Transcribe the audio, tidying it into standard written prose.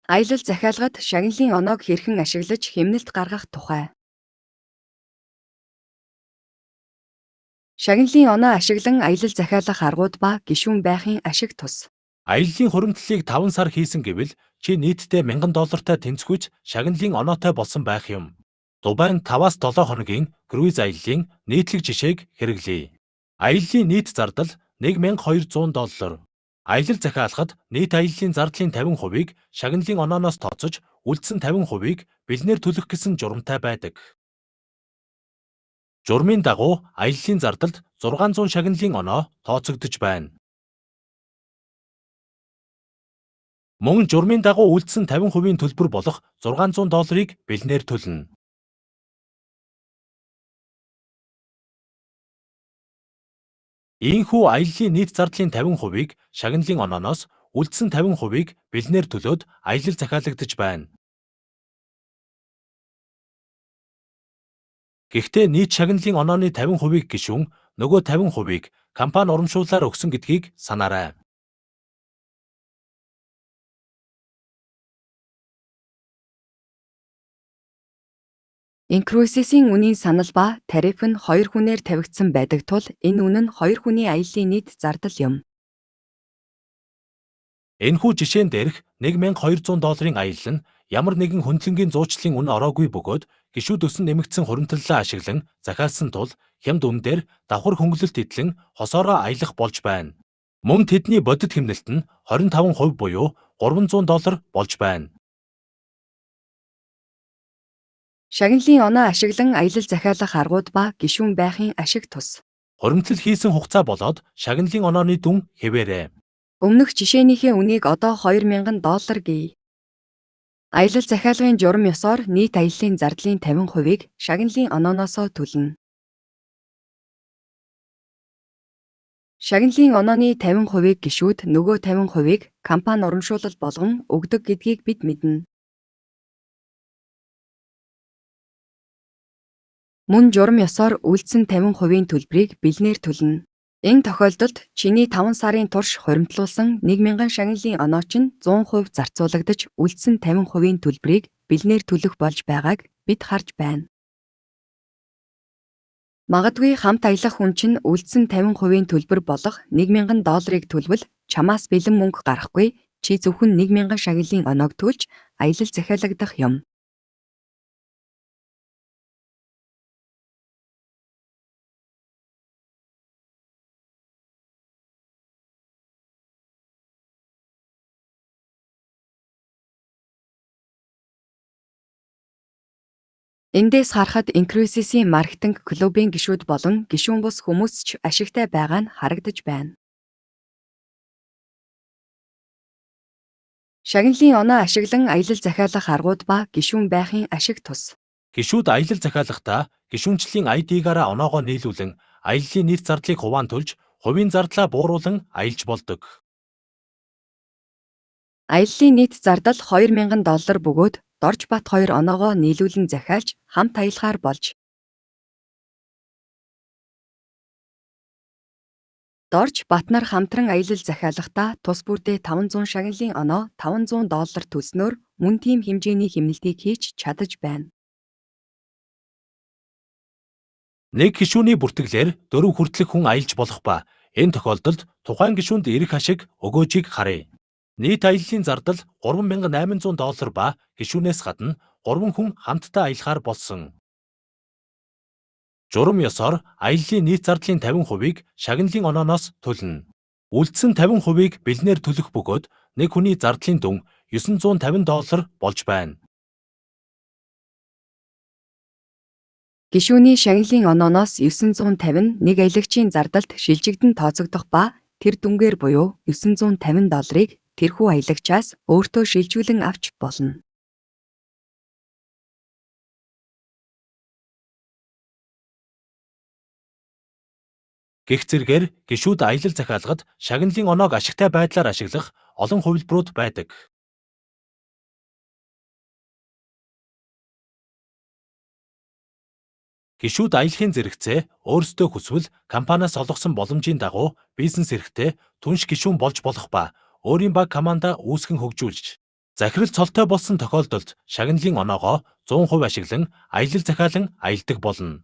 Аялал захиалгад шагналын оноог хэрхэн ашиглаж хэмнэлт гаргах тухай. Шагналын оноо ашиглан аялал захиалах аргууд ба гишүүн байхын ашиг тус. Аяллаа хуримтлалыг 5 сар хийсэн гэвэл чи нийтдээ $1000 тэнцвэж шагналын оноотой болсон байх юм. Дубайд 5-аас 7 хоногийн круиз аяллаа нийтлэг жишээг хэрэглэе. Аяллаа нийт зардал $1200. Аялал захиалгад нийт аяллаа зардлын 50%-ийг шагналын онооноос тооцож, үлдсэн 50%-ийг бэлнээр төлөх гэсэн журамтай байдаг. Журмын дагуу аяллаа зардалд 600 шагналын оноо тооцогдож байна. Мөн журмын дагуу үлдсэн 50%-ийн төлбөр болох $600-ыг бэлнээр төлнө. Ийхүү аяллаа нийт зардлын 50%-ийг шагналын онооноос, үлдсэн 50%-ийг бэлнээр төлөөд аялал захиалагдаж байна. Гэхдээ нийт шагналын онооны 50%-ийг гишүүн, нөгөө 50%-ийг компани урамшууллаар өгсөн гэдгийг санаарай. Инкруйсийн үнийн санал ба тариф нь хоёр хүнээр тавигдсан байдаг тул энэ үн нь хоёр хүний аяллын нийт зардал юм. Энэхүү жишээн дээрх $1200 аялал нь ямар нэгэн хөндлөнгийн зуучлалын үнэ ороогүй бөгөөд гишүүд өсөн нэмэгдсэн хуримтлалаа ашиглан захиалсан тул хямд үн дээр давхар хөнгөлөлт идэлэн хосоороо аялах болж байна. Мөн тэдний бодит хэмнэлт нь 25% буюу $300 болж байна. Шагналын оноо ашиглан аялал захиалах аргууд ба гишүүн байхын ашиг тус. Хуримтлал хийсэн хугацаа болоод шагналын онооны дүн хэвээрээ. Өмнөх жишээнийхээ үнийг одоо $2000 гээе. Аялал захиалгын журам ёсоор нийт аяллын зардлын 50%-ийг шагналын онооноосоо төлнө. Шагналын онооны 50%-ийг гишүүд, нөгөө 50%-ийг компани урамшуулал болгон өгдөг гэдгийг бид мэднэ. Мөн журам ёсоор үлдсэн 50%-ийн төлбөрийг бэлнээр төлнө. Энэ тохиолдолд чиний 5 сарын турш хуримтлуулсан 1000 шагналын оноо чинь 100% зарцуулагдаж үлдсэн 50%-ийн төлбөрийг бэлнээр төлөх болж байгааг бид харж байна. Магадгүй хамт аялах хүн чинь үлдсэн 50%-ийн төлбөр болох $1000 төлвөл чамаас бэлэн мөнгө гарахгүй, чи зөвхөн 1000 шагналын оноог төлж аялал захиалагдах юм. Эндээс харахад Инкруйсийн маркетинг клубын гишүүд болон гишүүн бус хүмүүс ч ашигтай байгаа нь харагдаж байна. Шагналын оноо ашиглан аялал захиалах аргууд ба гишүүн байхын ашиг тус. Гишүүд аялал захиалахдаа гишүүнчлийн ID-гаараа оноогоо нийлүүлэн аяллаа нийт зардлыг хуваан төлж, хувийн зардлаа бууруулан аялж болдог. Аяллын нийт зардал $2000 бөгөөд Дорж Бат 2 оноогоо нийлүүлэн захиалж хамт аялахаар болж. Дорж Бат нар хамтран аялал захиалахдаа тус бүрдээ 500 шагналын оноо $500 төлснөөр мөн тийм хэмжээний хэмнэлтийг хийж чадаж байна. Нэг гишүүний бүртгэлээр 4 хүртэлх хүн аялж болох ба энэ тохиолдолд тухайн гишүүнд ирэх ашиг өгөөжийг харъя. Нийт аяллын зардал $3800 ба гишүүнээс гадна 3 хүн хамтдаа аялахаар болсон. Журам ёсоор аяллын нийт зардлын 50%-ийг шагналын онооноос төлнө. Үлдсэн 50%-ийг бэлнээр төлөх бөгөөд нэг хүний зардлын дүн $950 болж байна. Гишүүний шагналын онооноос 950 нь нэг аялагчийн зардалд шилжигдэн тооцогдох ба тэр дүнгээр буюу $950-ыг тэрхүү аялагчаас өөртөө шилжүүлэн авч болно. Гэх зэргээр гишүүд аялал захиалгад шагналын оноог ашигтай байдлаар ашиглах олон хувилбарууд байдаг. Гишүүд аяллахын зэрэгцээ өөрсдөө хүсвэл компаниас олгосон боломжийн дагуу бизнес эрхтэй түнш гишүүн болж болох ба өөрийн баг командаа үүсгэн хөгжүүлж Захирал цолтой болсон тохиолдолд шагналын оноогоо 100% ашиглан аялал захиалан аялдаг болно.